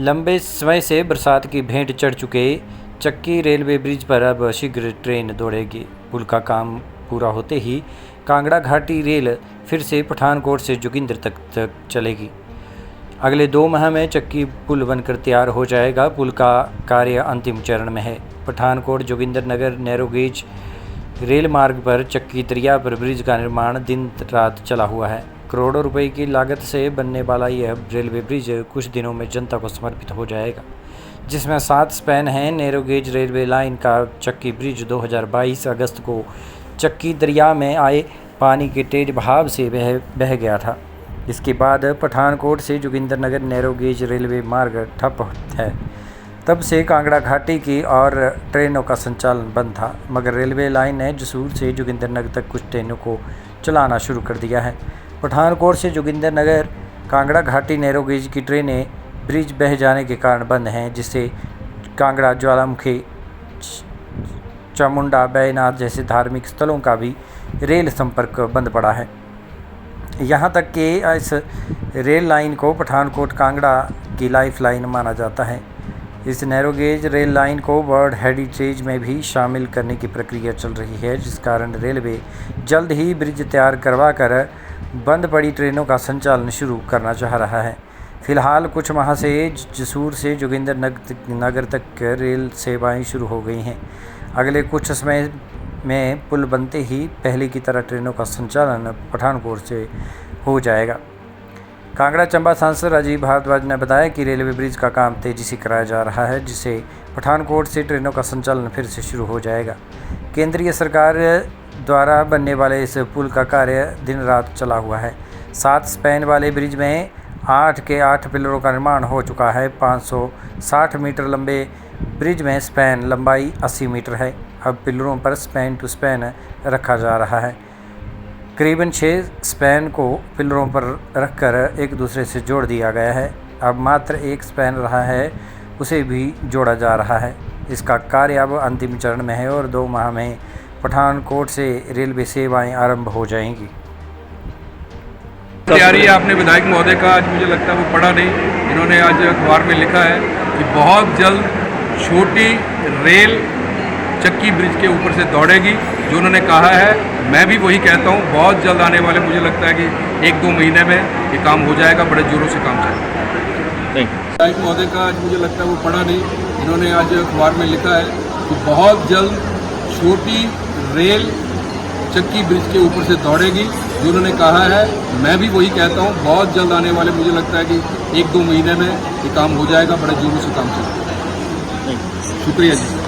लंबे समय से बरसात की भेंट चढ़ चुके चक्की रेलवे ब्रिज पर अब शीघ्र ट्रेन दौड़ेगी। पुल का काम पूरा होते ही कांगड़ा घाटी रेल फिर से पठानकोट से जोगिंदर तक चलेगी। अगले 2 माह में चक्की पुल बनकर तैयार हो जाएगा। पुल का कार्य अंतिम चरण में है। पठानकोट जोगिंदर नगर नैरोगेज रेल मार्ग पर चक्की दरिया पर ब्रिज का निर्माण दिन रात चला हुआ है। करोड़ों रुपए की लागत से बनने वाला यह रेलवे ब्रिज कुछ दिनों में जनता को समर्पित हो जाएगा, जिसमें 7 स्पैन हैं। नैरोगेज रेलवे लाइन का चक्की ब्रिज 2022 अगस्त को चक्की दरिया में आए पानी के तेज बहाव से बह गया था। इसके बाद पठानकोट से जोगिंदरनगर नैरोगेज रेलवे मार्ग ठप है। तब से कांगड़ा घाटी की और ट्रेनों का संचालन बंद था, मगर रेलवे लाइन ने जसूर से जोगिंदरनगर तक कुछ ट्रेनों को चलाना शुरू कर दिया है। पठानकोट से जोगिंदरनगर कांगड़ा घाटी नैरोगेज की ट्रेनें ब्रिज बह जाने के कारण बंद हैं, जिससे कांगड़ा, ज्वालामुखी, चामुंडा, बैजनाथ जैसे धार्मिक स्थलों का भी रेल संपर्क बंद पड़ा है। यहाँ तक कि इस रेल लाइन को पठानकोट कांगड़ा की लाइफ लाइन माना जाता है। इस नैरोगेज रेल लाइन को वर्ल्ड हेरिटेज में भी शामिल करने की प्रक्रिया चल रही है, जिस कारण रेलवे जल्द ही ब्रिज तैयार करवाकर बंद पड़ी ट्रेनों का संचालन शुरू करना चाह रहा है। फिलहाल कुछ माह से जसूर से जोगिंदरनगर तक रेल सेवाएं शुरू हो गई हैं। अगले कुछ समय में पुल बनते ही पहले की तरह ट्रेनों का संचालन पठानकोट से हो जाएगा। कांगड़ा चंबा सांसद राजीव भारद्वाज ने बताया कि रेलवे ब्रिज का काम तेजी से कराया जा रहा है, जिससे पठानकोट से ट्रेनों का संचालन फिर से शुरू हो जाएगा। केंद्रीय सरकार द्वारा बनने वाले इस पुल का कार्य दिन रात चला हुआ है। 7 स्पैन वाले ब्रिज में 8 के 8 पिलरों का निर्माण हो चुका है। 560 मीटर लंबे ब्रिज में स्पैन लंबाई 80 मीटर है। अब पिलरों पर स्पैन टू स्पैन रखा जा रहा है। करीबन 6 स्पैन को पिलरों पर रखकर एक दूसरे से जोड़ दिया गया है। अब मात्र 1 स्पैन रहा है, उसे भी जोड़ा जा रहा है। इसका कार्य अब अंतिम चरण में है और 2 माह में पठानकोट से रेलवे सेवाएं आरंभ हो जाएंगी। तैयारी है आपने विधायक महोदय का, आज मुझे लगता है वो पढ़ा नहीं। इन्होंने आज अखबार में लिखा है कि बहुत जल्द छोटी रेल चक्की ब्रिज के ऊपर से दौड़ेगी। जो उन्होंने कहा है, मैं भी वही कहता हूँ, बहुत जल्द आने वाले मुझे लगता है कि 1-2 महीने में ये काम हो जाएगा। बड़े जोरों से काम चलेगा। विधायक महोदय का आज मुझे लगता है वो पढ़ा नहीं। इन्होंने आज अखबार में लिखा है कि बहुत जल्द छोटी रेल चक्की ब्रिज के ऊपर से दौड़ेगी। जो उन्होंने कहा है, मैं भी वही कहता हूँ, बहुत जल्द आने वाले मुझे लगता है कि 1-2 महीने में ये काम हो जाएगा। बड़े जोरों से काम चलेगा। शुक्रिया जी।